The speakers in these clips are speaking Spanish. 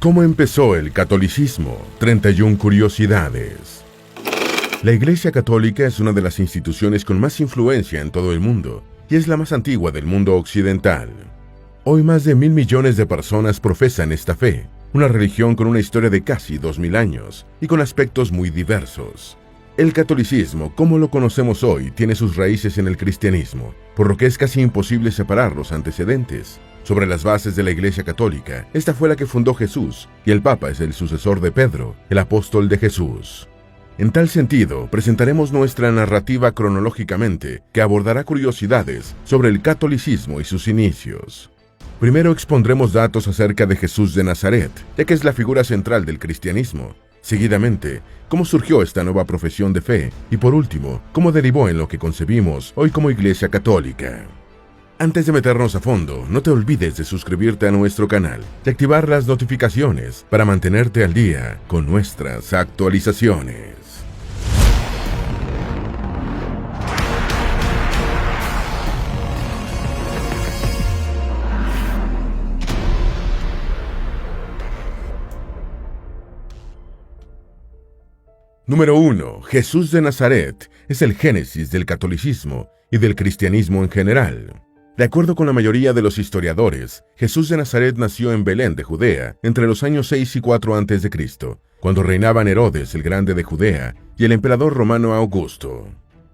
¿Cómo empezó el catolicismo? 31 curiosidades. La Iglesia Católica es una de las instituciones con más influencia en todo el mundo y es la más antigua del mundo occidental. Hoy más de 1.000 millones de personas profesan esta fe, una religión con una historia de casi 2.000 años y con aspectos muy diversos. El catolicismo, como lo conocemos hoy, tiene sus raíces en el cristianismo, por lo que es casi imposible separar los antecedentes. Sobre las bases de la Iglesia Católica, esta fue la que fundó Jesús, y el Papa es el sucesor de Pedro, el apóstol de Jesús. En tal sentido, presentaremos nuestra narrativa cronológicamente, que abordará curiosidades sobre el catolicismo y sus inicios. Primero expondremos datos acerca de Jesús de Nazaret, ya que es la figura central del cristianismo. Seguidamente, cómo surgió esta nueva profesión de fe, y por último, cómo derivó en lo que concebimos hoy como Iglesia Católica. Antes de meternos a fondo, no te olvides de suscribirte a nuestro canal y activar las notificaciones para mantenerte al día con nuestras actualizaciones. Número 1. Jesús de Nazaret es el génesis del catolicismo y del cristianismo en general. De acuerdo con la mayoría de los historiadores, Jesús de Nazaret nació en Belén de Judea entre los años 6 y 4 a.C., cuando reinaban Herodes el Grande de Judea y el emperador romano Augusto.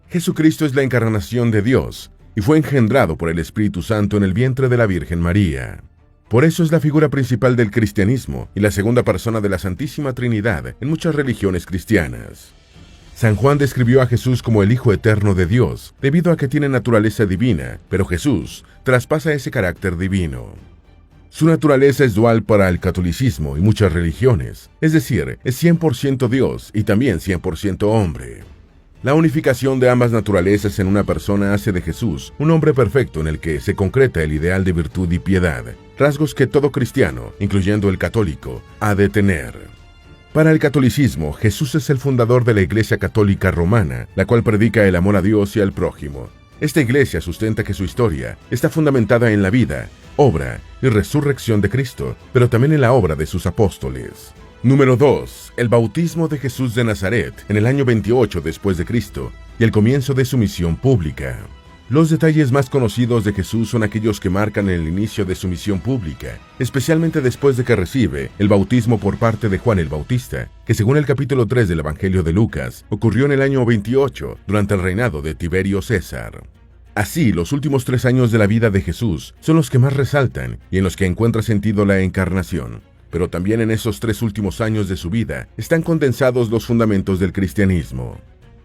Jesucristo es la encarnación de Dios y fue engendrado por el Espíritu Santo en el vientre de la Virgen María. Por eso es la figura principal del cristianismo y la segunda persona de la Santísima Trinidad en muchas religiones cristianas. San Juan describió a Jesús como el Hijo Eterno de Dios, debido a que tiene naturaleza divina, pero Jesús traspasa ese carácter divino. Su naturaleza es dual para el catolicismo y muchas religiones, es decir, es 100% Dios y también 100% hombre. La unificación de ambas naturalezas en una persona hace de Jesús un hombre perfecto en el que se concreta el ideal de virtud y piedad, rasgos que todo cristiano, incluyendo el católico, ha de tener. Para el catolicismo, Jesús es el fundador de la Iglesia Católica Romana, la cual predica el amor a Dios y al prójimo. Esta iglesia sustenta que su historia está fundamentada en la vida, obra y resurrección de Cristo, pero también en la obra de sus apóstoles. Número 2. El bautismo de Jesús de Nazaret en el año 28 después de Cristo y el comienzo de su misión pública. Los detalles más conocidos de Jesús son aquellos que marcan el inicio de su misión pública, especialmente después de que recibe el bautismo por parte de Juan el Bautista, que según el capítulo 3 del Evangelio de Lucas, ocurrió en el año 28, durante el reinado de Tiberio César. Así, los últimos 3 años de la vida de Jesús son los que más resaltan y en los que encuentra sentido la encarnación. Pero también en esos 3 últimos años de su vida están condensados los fundamentos del cristianismo.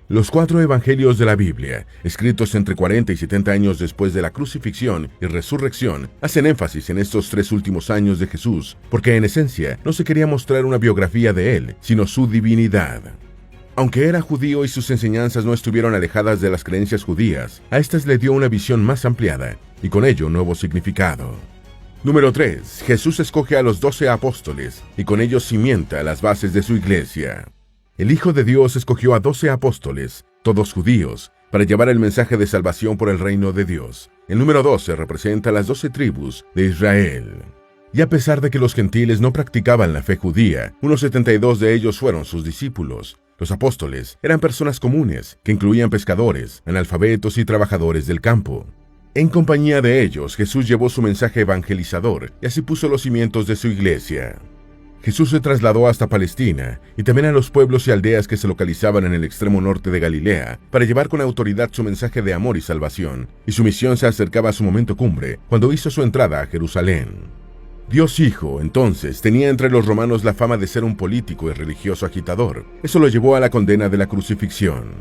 Los 4 evangelios de la Biblia, escritos entre 40 y 70 años después de la crucifixión y resurrección, hacen énfasis en estos 3 últimos años de Jesús, porque en esencia no se quería mostrar una biografía de él, sino su divinidad. Aunque era judío y sus enseñanzas no estuvieron alejadas de las creencias judías, a estas le dio una visión más ampliada, y con ello nuevo significado. Número 3. Jesús escoge a los 12 apóstoles, y con ellos cimienta las bases de su iglesia. El Hijo de Dios escogió a 12 apóstoles, todos judíos, para llevar el mensaje de salvación por el reino de Dios. El número 12 representa las 12 tribus de Israel. Y a pesar de que los gentiles no practicaban la fe judía, unos 72 de ellos fueron sus discípulos. Los apóstoles eran personas comunes, que incluían pescadores, analfabetos y trabajadores del campo. En compañía de ellos, Jesús llevó su mensaje evangelizador y así puso los cimientos de su iglesia. Jesús se trasladó hasta Palestina y también a los pueblos y aldeas que se localizaban en el extremo norte de Galilea para llevar con autoridad su mensaje de amor y salvación, y su misión se acercaba a su momento cumbre cuando hizo su entrada a Jerusalén. Dios Hijo, entonces, tenía entre los romanos la fama de ser un político y religioso agitador. Eso lo llevó a la condena de la crucifixión.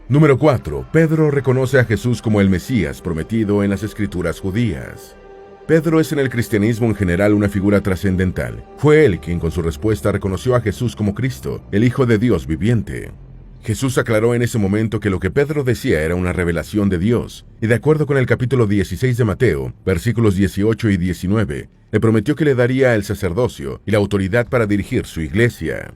Número 4. Pedro reconoce a Jesús como el Mesías prometido en las Escrituras judías. Pedro es en el cristianismo en general una figura trascendental. Fue él quien con su respuesta reconoció a Jesús como Cristo, el Hijo de Dios viviente. Jesús aclaró en ese momento que lo que Pedro decía era una revelación de Dios, y de acuerdo con el capítulo 16 de Mateo, versículos 18 y 19, le prometió que le daría el sacerdocio y la autoridad para dirigir su iglesia.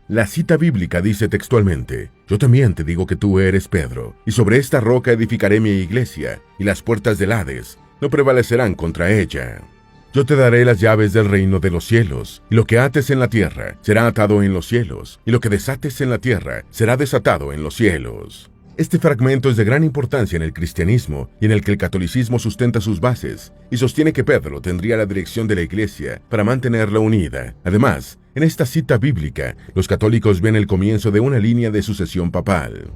La cita bíblica dice textualmente: «Yo también te digo que tú eres Pedro, y sobre esta roca edificaré mi iglesia, y las puertas del Hades no prevalecerán contra ella». Yo te daré las llaves del reino de los cielos, y lo que ates en la tierra será atado en los cielos, y lo que desates en la tierra será desatado en los cielos. Este fragmento es de gran importancia en el cristianismo y en el que el catolicismo sustenta sus bases y sostiene que Pedro tendría la dirección de la Iglesia para mantenerla unida. Además, en esta cita bíblica, los católicos ven el comienzo de una línea de sucesión papal.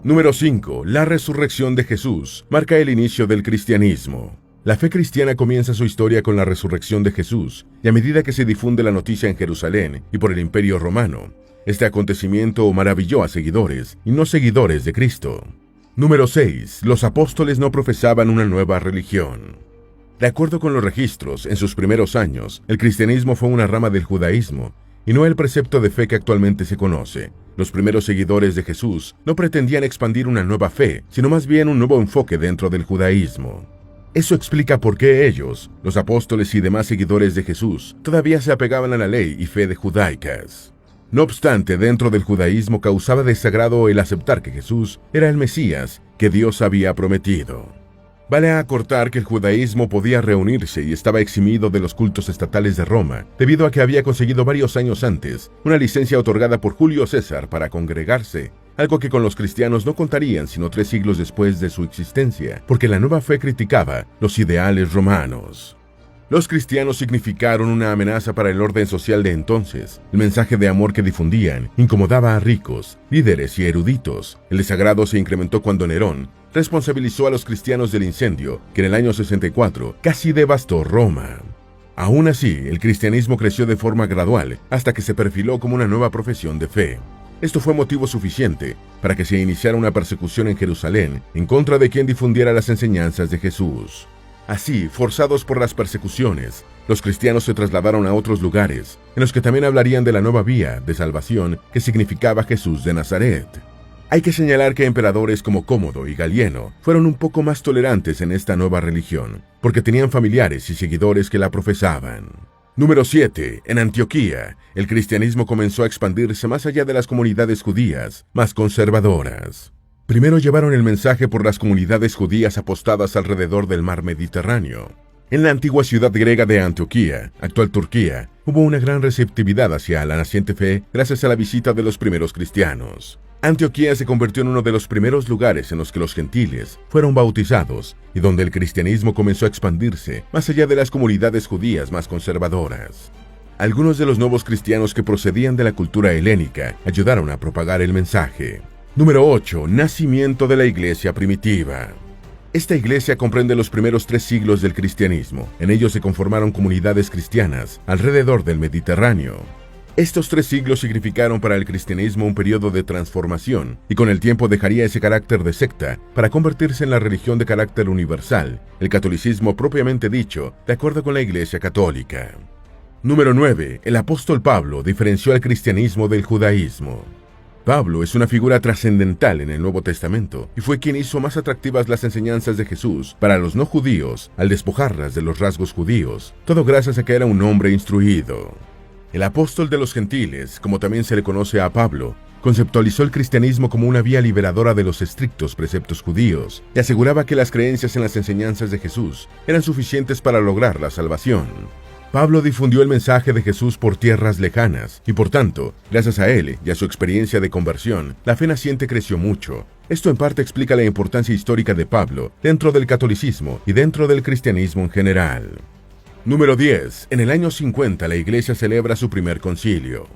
Número 5. La resurrección de Jesús marca el inicio del cristianismo. La fe cristiana comienza su historia con la resurrección de Jesús, y a medida que se difunde la noticia en Jerusalén y por el Imperio Romano, este acontecimiento maravilló a seguidores y no seguidores de Cristo. Número 6. Los apóstoles no profesaban una nueva religión. De acuerdo con los registros, en sus primeros años, el cristianismo fue una rama del judaísmo y no el precepto de fe que actualmente se conoce. Los primeros seguidores de Jesús no pretendían expandir una nueva fe, sino más bien un nuevo enfoque dentro del judaísmo. Eso explica por qué ellos, los apóstoles y demás seguidores de Jesús, todavía se apegaban a la ley y fe judaicas. No obstante, dentro del judaísmo causaba desagrado el aceptar que Jesús era el Mesías que Dios había prometido. Vale acortar que el judaísmo podía reunirse y estaba eximido de los cultos estatales de Roma, debido a que había conseguido varios años antes una licencia otorgada por Julio César para congregarse, algo que con los cristianos no contarían sino 3 siglos después de su existencia, porque la nueva fe criticaba los ideales romanos. Los cristianos significaron una amenaza para el orden social de entonces. El mensaje de amor que difundían incomodaba a ricos, líderes y eruditos. El desagrado se incrementó cuando Nerón responsabilizó a los cristianos del incendio que en el año 64 casi devastó Roma. Aún así, el cristianismo creció de forma gradual hasta que se perfiló como una nueva profesión de fe. Esto fue motivo suficiente para que se iniciara una persecución en Jerusalén en contra de quien difundiera las enseñanzas de Jesús. Así, forzados por las persecuciones, los cristianos se trasladaron a otros lugares, en los que también hablarían de la nueva vía de salvación que significaba Jesús de Nazaret. Hay que señalar que emperadores como Cómodo y Galieno fueron un poco más tolerantes en esta nueva religión, porque tenían familiares y seguidores que la profesaban. Número 7. En Antioquía, el cristianismo comenzó a expandirse más allá de las comunidades judías más conservadoras. Primero llevaron el mensaje por las comunidades judías apostadas alrededor del mar Mediterráneo. En la antigua ciudad griega de Antioquía, actual Turquía, hubo una gran receptividad hacia la naciente fe gracias a la visita de los primeros cristianos. Antioquía se convirtió en uno de los primeros lugares en los que los gentiles fueron bautizados y donde el cristianismo comenzó a expandirse más allá de las comunidades judías más conservadoras. Algunos de los nuevos cristianos que procedían de la cultura helénica ayudaron a propagar el mensaje. Número 8. Nacimiento de la iglesia primitiva. Esta iglesia comprende los primeros 3 siglos del cristianismo. En ellos se conformaron comunidades cristianas alrededor del Mediterráneo. Estos 3 siglos significaron para el cristianismo un periodo de transformación, y con el tiempo dejaría ese carácter de secta para convertirse en la religión de carácter universal, el catolicismo propiamente dicho, de acuerdo con la Iglesia Católica. Número 9. El apóstol Pablo diferenció al cristianismo del judaísmo. Pablo es una figura trascendental en el Nuevo Testamento y fue quien hizo más atractivas las enseñanzas de Jesús para los no judíos al despojarlas de los rasgos judíos, todo gracias a que era un hombre instruido. El apóstol de los gentiles, como también se le conoce a Pablo, conceptualizó el cristianismo como una vía liberadora de los estrictos preceptos judíos y aseguraba que las creencias en las enseñanzas de Jesús eran suficientes para lograr la salvación. Pablo difundió el mensaje de Jesús por tierras lejanas y por tanto, gracias a él y a su experiencia de conversión, la fe naciente creció mucho. Esto en parte explica la importancia histórica de Pablo dentro del catolicismo y dentro del cristianismo en general. Número 10. En el año 50 la Iglesia celebra su primer concilio.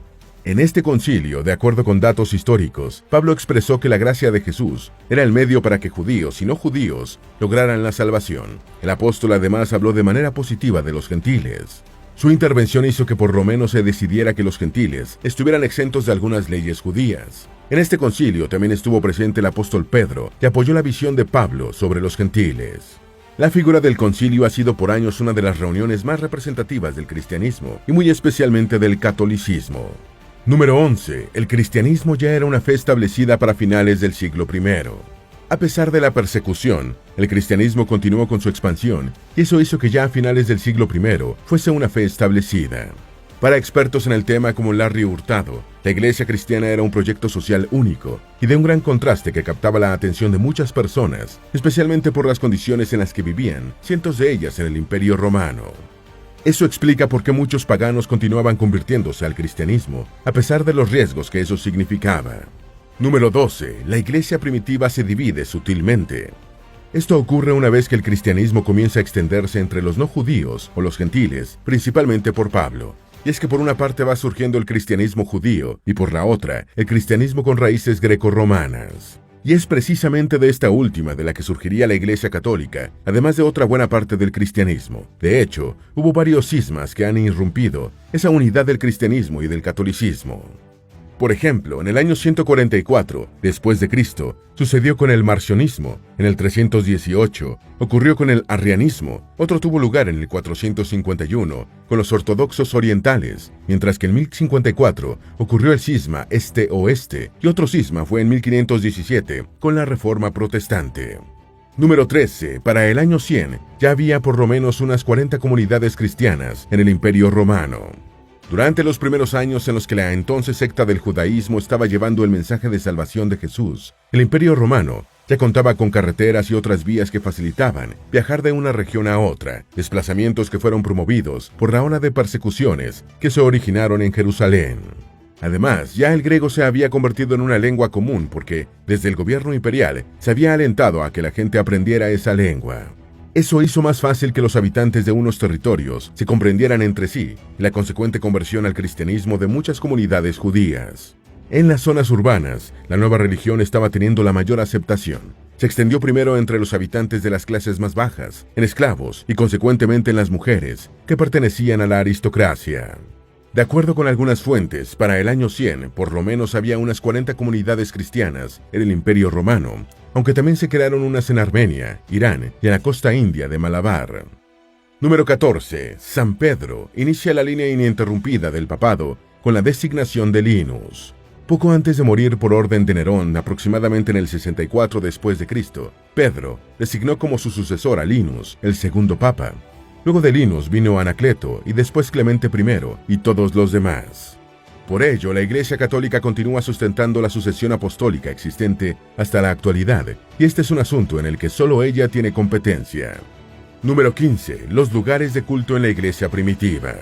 En este concilio, de acuerdo con datos históricos, Pablo expresó que la gracia de Jesús era el medio para que judíos y no judíos lograran la salvación. El apóstol además habló de manera positiva de los gentiles. Su intervención hizo que por lo menos se decidiera que los gentiles estuvieran exentos de algunas leyes judías. En este concilio también estuvo presente el apóstol Pedro, que apoyó la visión de Pablo sobre los gentiles. La figura del concilio ha sido por años una de las reuniones más representativas del cristianismo y muy especialmente del catolicismo. Número 11. El cristianismo ya era una fe establecida para finales del siglo I. A pesar de la persecución, el cristianismo continuó con su expansión y eso hizo que ya a finales del siglo I fuese una fe establecida. Para expertos en el tema como Larry Hurtado, la iglesia cristiana era un proyecto social único y de un gran contraste que captaba la atención de muchas personas, especialmente por las condiciones en las que vivían, cientos de ellas en el Imperio Romano. Eso explica por qué muchos paganos continuaban convirtiéndose al cristianismo, a pesar de los riesgos que eso significaba. Número 12. La iglesia primitiva se divide sutilmente. Esto ocurre una vez que el cristianismo comienza a extenderse entre los no judíos o los gentiles, principalmente por Pablo. Y es que por una parte va surgiendo el cristianismo judío y por la otra, el cristianismo con raíces grecorromanas. Y es precisamente de esta última de la que surgiría la Iglesia Católica, además de otra buena parte del cristianismo. De hecho, hubo varios cismas que han irrumpido esa unidad del cristianismo y del catolicismo. Por ejemplo, en el año 144 después de Cristo, sucedió con el marcionismo. En el 318 ocurrió con el arrianismo. Otro tuvo lugar en el 451 con los ortodoxos orientales, mientras que en 1054 ocurrió el cisma este-oeste y otro cisma fue en 1517 con la Reforma Protestante. Número 13. Para el año 100 ya había por lo menos unas 40 comunidades cristianas en el Imperio Romano. Durante los primeros años en los que la entonces secta del judaísmo estaba llevando el mensaje de salvación de Jesús, el Imperio Romano ya contaba con carreteras y otras vías que facilitaban viajar de una región a otra, desplazamientos que fueron promovidos por la ola de persecuciones que se originaron en Jerusalén. Además, ya el griego se había convertido en una lengua común porque, desde el gobierno imperial, se había alentado a que la gente aprendiera esa lengua. Eso hizo más fácil que los habitantes de unos territorios se comprendieran entre sí y la consecuente conversión al cristianismo de muchas comunidades judías. En las zonas urbanas, la nueva religión estaba teniendo la mayor aceptación. Se extendió primero entre los habitantes de las clases más bajas, en esclavos y consecuentemente en las mujeres que pertenecían a la aristocracia. De acuerdo con algunas fuentes, para el año 100, por lo menos había unas 40 comunidades cristianas en el Imperio Romano, aunque también se crearon unas en Armenia, Irán y en la costa india de Malabar. Número 14. San Pedro inicia la línea ininterrumpida del papado con la designación de Linus. Poco antes de morir por orden de Nerón, aproximadamente en el 64 después de Cristo, Pedro designó como su sucesor a Linus, el segundo papa. Luego de Linus vino Anacleto y después Clemente I y todos los demás. Por ello, la Iglesia Católica continúa sustentando la sucesión apostólica existente hasta la actualidad, y este es un asunto en el que solo ella tiene competencia. Número 15. Los lugares de culto en la Iglesia primitiva.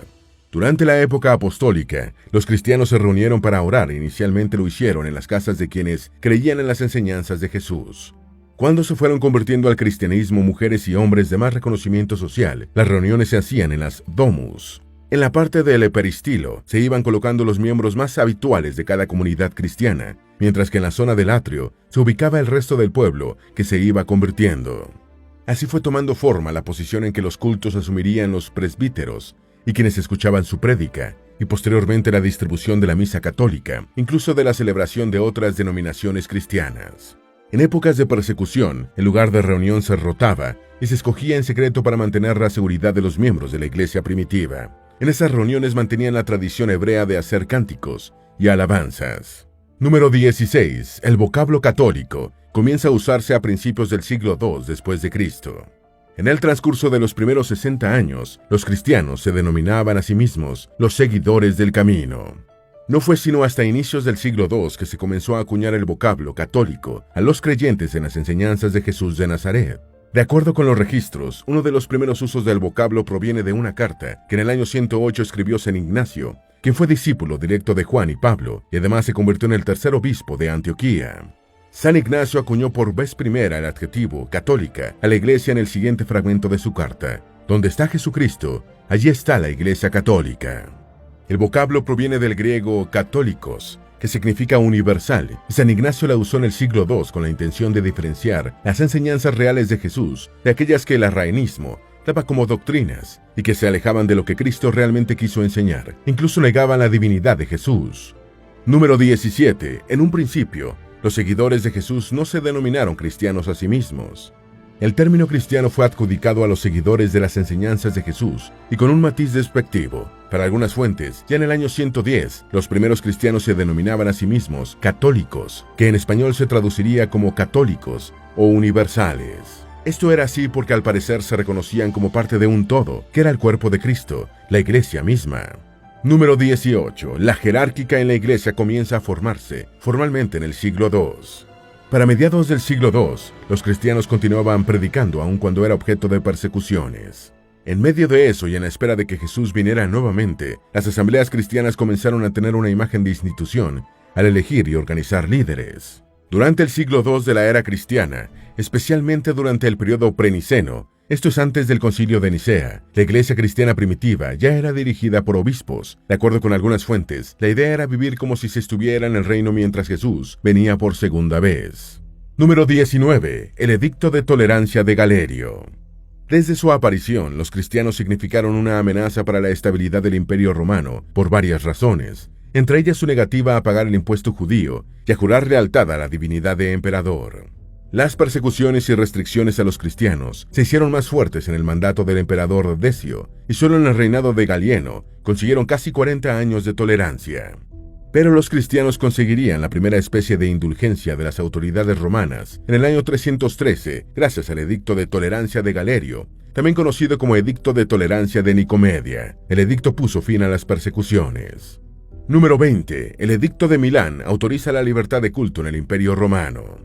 Durante la época apostólica, los cristianos se reunieron para orar. Inicialmente lo hicieron en las casas de quienes creían en las enseñanzas de Jesús. Cuando se fueron convirtiendo al cristianismo mujeres y hombres de más reconocimiento social, las reuniones se hacían en las domus. En la parte del peristilo se iban colocando los miembros más habituales de cada comunidad cristiana, mientras que en la zona del atrio se ubicaba el resto del pueblo que se iba convirtiendo. Así fue tomando forma la posición en que los cultos asumirían los presbíteros y quienes escuchaban su prédica, y posteriormente la distribución de la misa católica, incluso de la celebración de otras denominaciones cristianas. En épocas de persecución, el lugar de reunión se rotaba y se escogía en secreto para mantener la seguridad de los miembros de la iglesia primitiva. En esas reuniones mantenían la tradición hebrea de hacer cánticos y alabanzas. Número 16. El vocablo católico comienza a usarse a principios del siglo II después de Cristo. En el transcurso de los primeros 60 años, los cristianos se denominaban a sí mismos los seguidores del camino. No fue sino hasta inicios del siglo II que se comenzó a acuñar el vocablo católico a los creyentes en las enseñanzas de Jesús de Nazaret. De acuerdo con los registros, uno de los primeros usos del vocablo proviene de una carta que en el año 108 escribió San Ignacio, quien fue discípulo directo de Juan y Pablo, y además se convirtió en el tercer obispo de Antioquía. San Ignacio acuñó por vez primera el adjetivo católica a la iglesia en el siguiente fragmento de su carta: donde está Jesucristo, allí está la iglesia católica. El vocablo proviene del griego católicos, que significa universal, y San Ignacio la usó en el siglo II con la intención de diferenciar las enseñanzas reales de Jesús de aquellas que el arrianismo daba como doctrinas y que se alejaban de lo que Cristo realmente quiso enseñar, incluso negaban la divinidad de Jesús. Número 17. En un principio, los seguidores de Jesús no se denominaron cristianos a sí mismos. El término cristiano fue adjudicado a los seguidores de las enseñanzas de Jesús y con un matiz despectivo. Para algunas fuentes, ya en el año 110, los primeros cristianos se denominaban a sí mismos católicos, que en español se traduciría como católicos o universales. Esto era así porque al parecer se reconocían como parte de un todo, que era el cuerpo de Cristo, la iglesia misma. Número 18. La jerárquica en la iglesia comienza a formarse formalmente en el siglo II. Para mediados del siglo II, los cristianos continuaban predicando aun cuando era objeto de persecuciones. En medio de eso y en la espera de que Jesús viniera nuevamente, las asambleas cristianas comenzaron a tener una imagen de institución al elegir y organizar líderes. Durante el siglo II de la era cristiana, especialmente durante el periodo preniceno, esto es antes del Concilio de Nicea, la iglesia cristiana primitiva ya era dirigida por obispos. De acuerdo con algunas fuentes, la idea era vivir como si se estuviera en el reino mientras Jesús venía por segunda vez. Número 19. El Edicto de Tolerancia de Galerio. Desde su aparición, los cristianos significaron una amenaza para la estabilidad del Imperio Romano por varias razones, entre ellas su negativa a pagar el impuesto judío y a jurar lealtad a la divinidad de emperador. Las persecuciones y restricciones a los cristianos se hicieron más fuertes en el mandato del emperador Decio, y solo en el reinado de Galieno consiguieron casi 40 años de tolerancia. Pero los cristianos conseguirían la primera especie de indulgencia de las autoridades romanas en el año 313, gracias al Edicto de Tolerancia de Galerio, también conocido como Edicto de Tolerancia de Nicomedia. El edicto puso fin a las persecuciones. Número 20. El Edicto de Milán autoriza la libertad de culto en el Imperio Romano.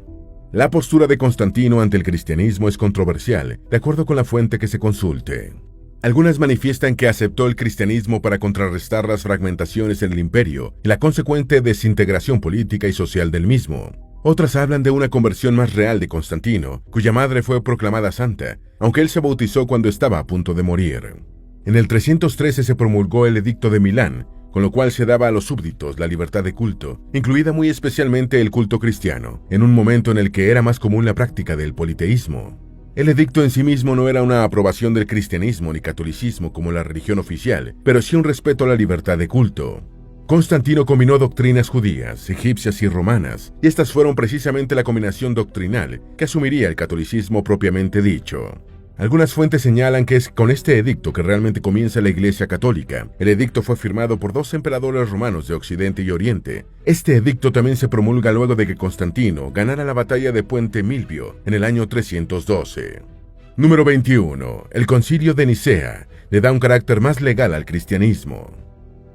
La postura de Constantino ante el cristianismo es controversial, de acuerdo con la fuente que se consulte. Algunas manifiestan que aceptó el cristianismo para contrarrestar las fragmentaciones en el imperio y la consecuente desintegración política y social del mismo. Otras hablan de una conversión más real de Constantino, cuya madre fue proclamada santa, aunque él se bautizó cuando estaba a punto de morir. En el 313 se promulgó el Edicto de Milán, con lo cual se daba a los súbditos la libertad de culto, incluida muy especialmente el culto cristiano, en un momento en el que era más común la práctica del politeísmo. El edicto en sí mismo no era una aprobación del cristianismo ni catolicismo como la religión oficial, pero sí un respeto a la libertad de culto. Constantino combinó doctrinas judías, egipcias y romanas, y estas fueron precisamente la combinación doctrinal que asumiría el catolicismo propiamente dicho. Algunas fuentes señalan que es con este edicto que realmente comienza la Iglesia Católica. El edicto fue firmado por 2 emperadores romanos de Occidente y Oriente. Este edicto también se promulga luego de que Constantino ganara la batalla de Puente Milvio en el año 312. Número 21. El Concilio de Nicea le da un carácter más legal al cristianismo.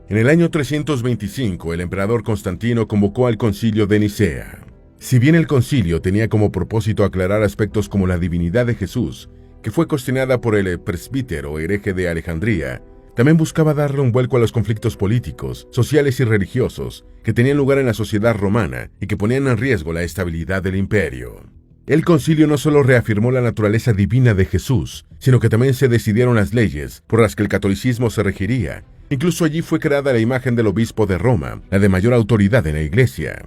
En el año 325, el emperador Constantino convocó al Concilio de Nicea. Si bien el concilio tenía como propósito aclarar aspectos como la divinidad de Jesús, que fue cuestionada por el presbítero hereje de Alejandría, también buscaba darle un vuelco a los conflictos políticos, sociales y religiosos que tenían lugar en la sociedad romana y que ponían en riesgo la estabilidad del imperio. El concilio no solo reafirmó la naturaleza divina de Jesús, sino que también se decidieron las leyes por las que el catolicismo se regiría. Incluso allí fue creada la imagen del obispo de Roma, la de mayor autoridad en la iglesia.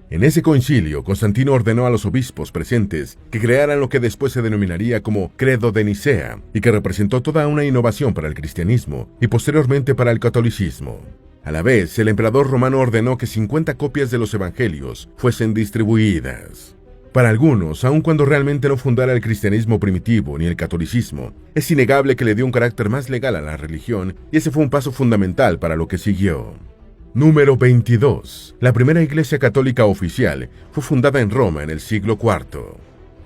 En ese concilio, Constantino ordenó a los obispos presentes que crearan lo que después se denominaría como Credo de Nicea, y que representó toda una innovación para el cristianismo y posteriormente para el catolicismo. A la vez, el emperador romano ordenó que 50 copias de los evangelios fuesen distribuidas. Para algunos, aun cuando realmente no fundara el cristianismo primitivo ni el catolicismo, es innegable que le dio un carácter más legal a la religión, y ese fue un paso fundamental para lo que siguió. Número 22. La primera iglesia católica oficial fue fundada en Roma en el siglo IV.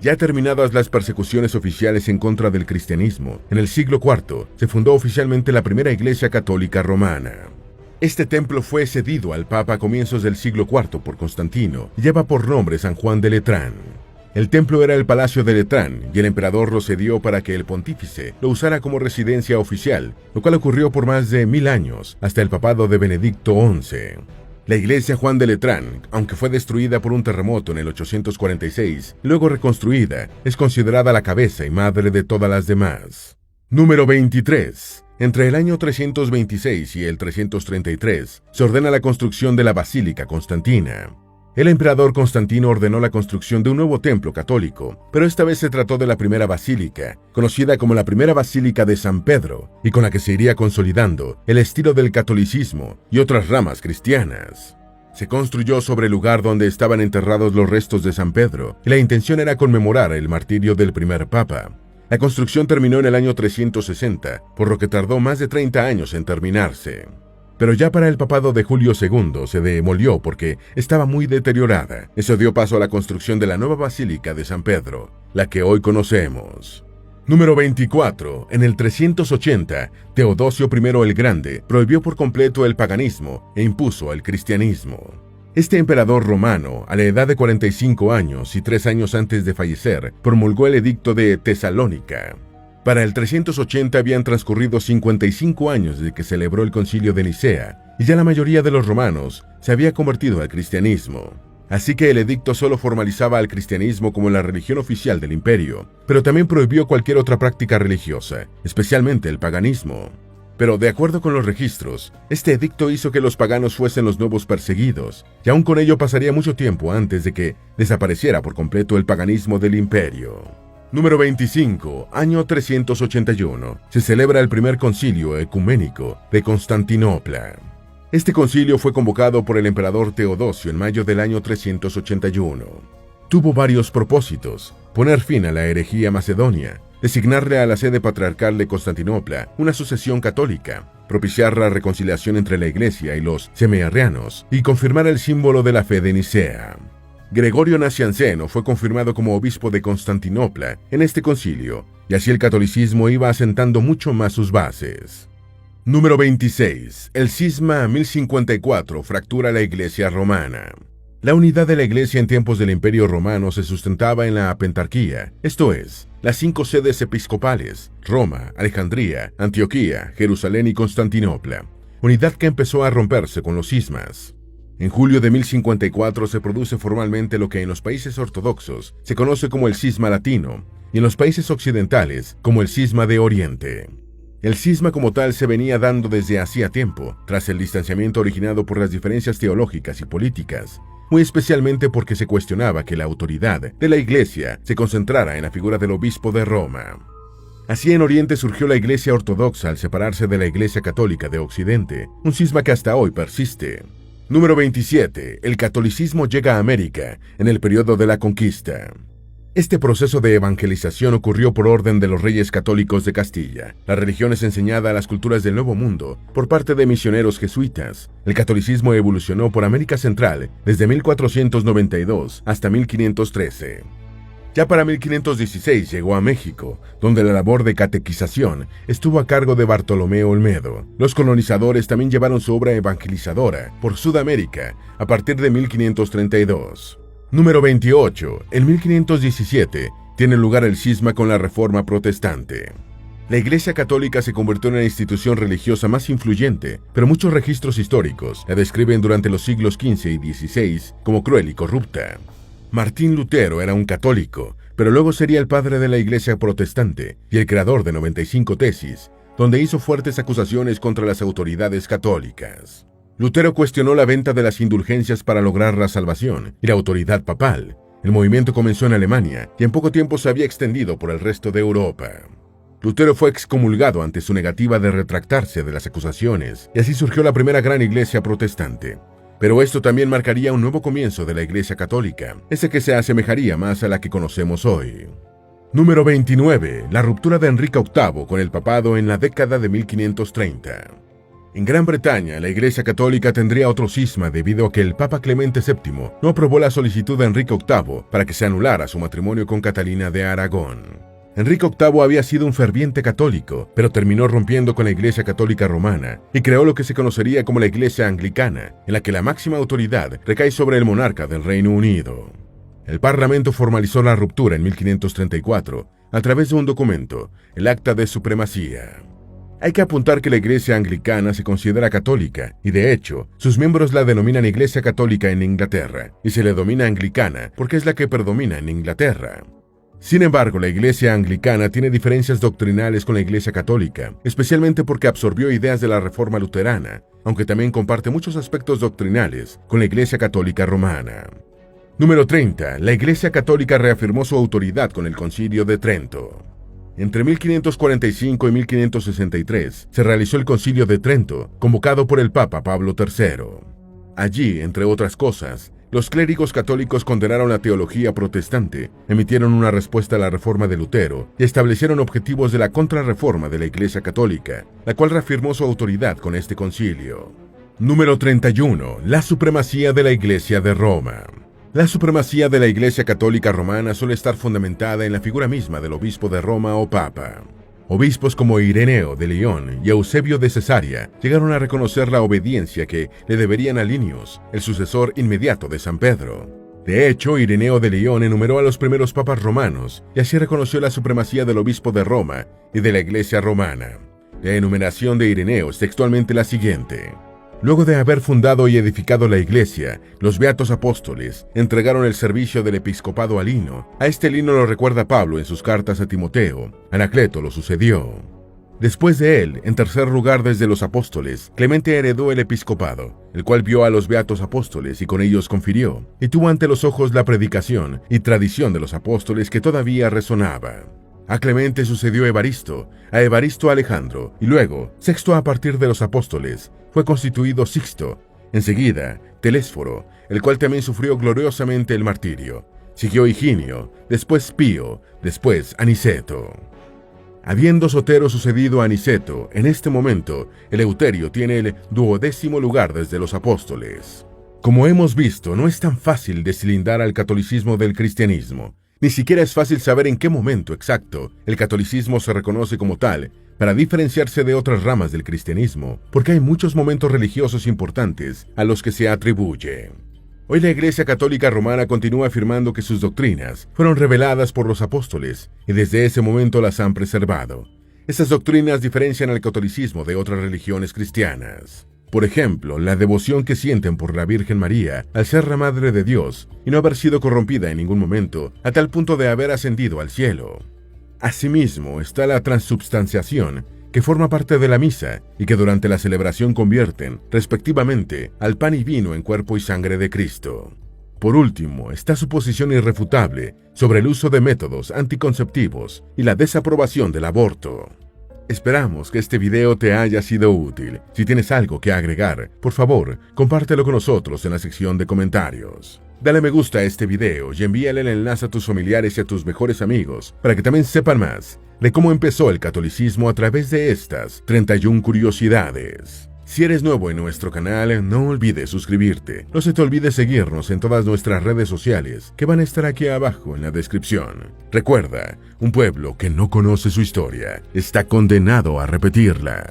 Ya terminadas las persecuciones oficiales en contra del cristianismo, en el siglo IV se fundó oficialmente la primera iglesia católica romana. Este templo fue cedido al Papa a comienzos del siglo IV por Constantino y lleva por nombre San Juan de Letrán. El templo era el Palacio de Letrán y el emperador lo cedió para que el pontífice lo usara como residencia oficial, lo cual ocurrió por más de 1000 años, hasta el papado de Benedicto XI. La iglesia Juan de Letrán, aunque fue destruida por un terremoto en el 846 y luego reconstruida, es considerada la cabeza y madre de todas las demás. Número 23. Entre el año 326 y el 333 se ordena la construcción de la Basílica Constantina. El emperador Constantino ordenó la construcción de un nuevo templo católico, pero esta vez se trató de la primera basílica, conocida como la primera Basílica de San Pedro, y con la que se iría consolidando el estilo del catolicismo y otras ramas cristianas. Se construyó sobre el lugar donde estaban enterrados los restos de San Pedro, y la intención era conmemorar el martirio del primer papa. La construcción terminó en el año 360, por lo que tardó más de 30 años en terminarse. Pero ya para el papado de Julio II se demolió porque estaba muy deteriorada. Eso dio paso a la construcción de la nueva Basílica de San Pedro, la que hoy conocemos. Número 24. En el 380, Teodosio I el Grande prohibió por completo el paganismo e impuso el cristianismo. Este emperador romano, a la edad de 45 años y 3 años antes de fallecer, promulgó el Edicto de Tesalónica. Para el 380 habían transcurrido 55 años desde que celebró el Concilio de Nicea, y ya la mayoría de los romanos se había convertido al cristianismo. Así que el edicto solo formalizaba al cristianismo como la religión oficial del imperio, pero también prohibió cualquier otra práctica religiosa, especialmente el paganismo. Pero de acuerdo con los registros, este edicto hizo que los paganos fuesen los nuevos perseguidos, y aún con ello pasaría mucho tiempo antes de que desapareciera por completo el paganismo del imperio. Número 25, año 381. Se celebra el primer concilio ecuménico de Constantinopla. Este concilio fue convocado por el emperador Teodosio en mayo del año 381. Tuvo varios propósitos: poner fin a la herejía macedonia, designarle a la sede patriarcal de Constantinopla una sucesión católica, propiciar la reconciliación entre la Iglesia y los semiarrianos y confirmar el símbolo de la fe de Nicea. Gregorio Nacianceno fue confirmado como obispo de Constantinopla en este concilio, y así el catolicismo iba asentando mucho más sus bases. Número 26. El cisma 1054 fractura la Iglesia romana. La unidad de la Iglesia en tiempos del Imperio Romano se sustentaba en la pentarquía, esto es, las 5 sedes episcopales: Roma, Alejandría, Antioquía, Jerusalén y Constantinopla, unidad que empezó a romperse con los cismas. En julio de 1054 se produce formalmente lo que en los países ortodoxos se conoce como el cisma latino, y en los países occidentales como el cisma de Oriente. El cisma como tal se venía dando desde hacía tiempo, tras el distanciamiento originado por las diferencias teológicas y políticas, muy especialmente porque se cuestionaba que la autoridad de la Iglesia se concentrara en la figura del obispo de Roma. Así en Oriente surgió la Iglesia ortodoxa al separarse de la Iglesia católica de Occidente, un cisma que hasta hoy persiste. Número 27. El catolicismo llega a América en el periodo de la conquista. Este proceso de evangelización ocurrió por orden de los reyes católicos de Castilla. La religión es enseñada a las culturas del Nuevo Mundo por parte de misioneros jesuitas. El catolicismo evolucionó por América Central desde 1492 hasta 1513. Ya para 1516 llegó a México, donde la labor de catequización estuvo a cargo de Bartolomé Olmedo. Los colonizadores también llevaron su obra evangelizadora por Sudamérica a partir de 1532. Número 28. En 1517 tiene lugar el cisma con la Reforma Protestante. La Iglesia Católica se convirtió en la institución religiosa más influyente, pero muchos registros históricos la describen durante los siglos XV y XVI como cruel y corrupta. Martín Lutero era un católico, pero luego sería el padre de la Iglesia protestante y el creador de 95 tesis, donde hizo fuertes acusaciones contra las autoridades católicas. Lutero cuestionó la venta de las indulgencias para lograr la salvación y la autoridad papal. El movimiento comenzó en Alemania y en poco tiempo se había extendido por el resto de Europa. Lutero fue excomulgado ante su negativa de retractarse de las acusaciones, y así surgió la primera gran iglesia protestante. Pero esto también marcaría un nuevo comienzo de la Iglesia Católica, ese que se asemejaría más a la que conocemos hoy. Número 29. La ruptura de Enrique VIII con el papado en la década de 1530. En Gran Bretaña, la Iglesia Católica tendría otro cisma debido a que el Papa Clemente VII no aprobó la solicitud de Enrique VIII para que se anulara su matrimonio con Catalina de Aragón. Enrique VIII había sido un ferviente católico, pero terminó rompiendo con la Iglesia Católica Romana y creó lo que se conocería como la Iglesia Anglicana, en la que la máxima autoridad recae sobre el monarca del Reino Unido. El Parlamento formalizó la ruptura en 1534 a través de un documento, el Acta de Supremacía. Hay que apuntar que la Iglesia Anglicana se considera católica y, de hecho, sus miembros la denominan Iglesia Católica en Inglaterra y se le domina anglicana porque es la que predomina en Inglaterra. Sin embargo, la Iglesia Anglicana tiene diferencias doctrinales con la Iglesia Católica, especialmente porque absorbió ideas de la Reforma Luterana, aunque también comparte muchos aspectos doctrinales con la Iglesia Católica Romana. Número 30. La Iglesia Católica reafirmó su autoridad con el Concilio de Trento. Entre 1545 y 1563 se realizó el Concilio de Trento, convocado por el Papa Pablo III. Allí, entre otras cosas, los clérigos católicos condenaron la teología protestante, emitieron una respuesta a la reforma de Lutero y establecieron objetivos de la contrarreforma de la Iglesia Católica, la cual reafirmó su autoridad con este concilio. Número 31. La supremacía de la Iglesia de Roma. La supremacía de la Iglesia Católica Romana suele estar fundamentada en la figura misma del obispo de Roma o papa. Obispos como Ireneo de León y Eusebio de Cesarea llegaron a reconocer la obediencia que le deberían a Linius, el sucesor inmediato de San Pedro. De hecho, Ireneo de León enumeró a los primeros papas romanos y así reconoció la supremacía del obispo de Roma y de la Iglesia romana. La enumeración de Ireneo es textualmente la siguiente. Luego de haber fundado y edificado la Iglesia, los beatos apóstoles entregaron el servicio del episcopado a Lino. A este Lino lo recuerda Pablo en sus cartas a Timoteo. Anacleto lo sucedió. Después de él, en tercer lugar desde los apóstoles, Clemente heredó el episcopado, el cual vio a los beatos apóstoles y con ellos confirió, y tuvo ante los ojos la predicación y tradición de los apóstoles que todavía resonaba. A Clemente sucedió Evaristo, a Evaristo Alejandro, y luego, sexto a partir de los apóstoles, fue constituido Sixto, enseguida Telésforo, el cual también sufrió gloriosamente el martirio. Siguió Higinio, después Pío, después Aniceto. Habiendo Sotero sucedido a Aniceto, en este momento, Eleuterio tiene el 12º lugar desde los apóstoles. Como hemos visto, no es tan fácil deslindar al catolicismo del cristianismo. Ni siquiera es fácil saber en qué momento exacto el catolicismo se reconoce como tal para diferenciarse de otras ramas del cristianismo, porque hay muchos momentos religiosos importantes a los que se atribuye. Hoy la Iglesia Católica Romana continúa afirmando que sus doctrinas fueron reveladas por los apóstoles y desde ese momento las han preservado. Estas doctrinas diferencian al catolicismo de otras religiones cristianas. Por ejemplo, la devoción que sienten por la Virgen María al ser la Madre de Dios y no haber sido corrompida en ningún momento a tal punto de haber ascendido al cielo. Asimismo, está la transubstanciación, que forma parte de la misa y que durante la celebración convierten, respectivamente, al pan y vino en cuerpo y sangre de Cristo. Por último, está su posición irrefutable sobre el uso de métodos anticonceptivos y la desaprobación del aborto. Esperamos que este video te haya sido útil. Si tienes algo que agregar, por favor, compártelo con nosotros en la sección de comentarios. Dale me gusta a este video y envíale el enlace a tus familiares y a tus mejores amigos para que también sepan más de cómo empezó el catolicismo a través de estas 31 curiosidades. Si eres nuevo en nuestro canal, no olvides suscribirte. No se te olvide seguirnos en todas nuestras redes sociales, que van a estar aquí abajo en la descripción. Recuerda, un pueblo que no conoce su historia está condenado a repetirla.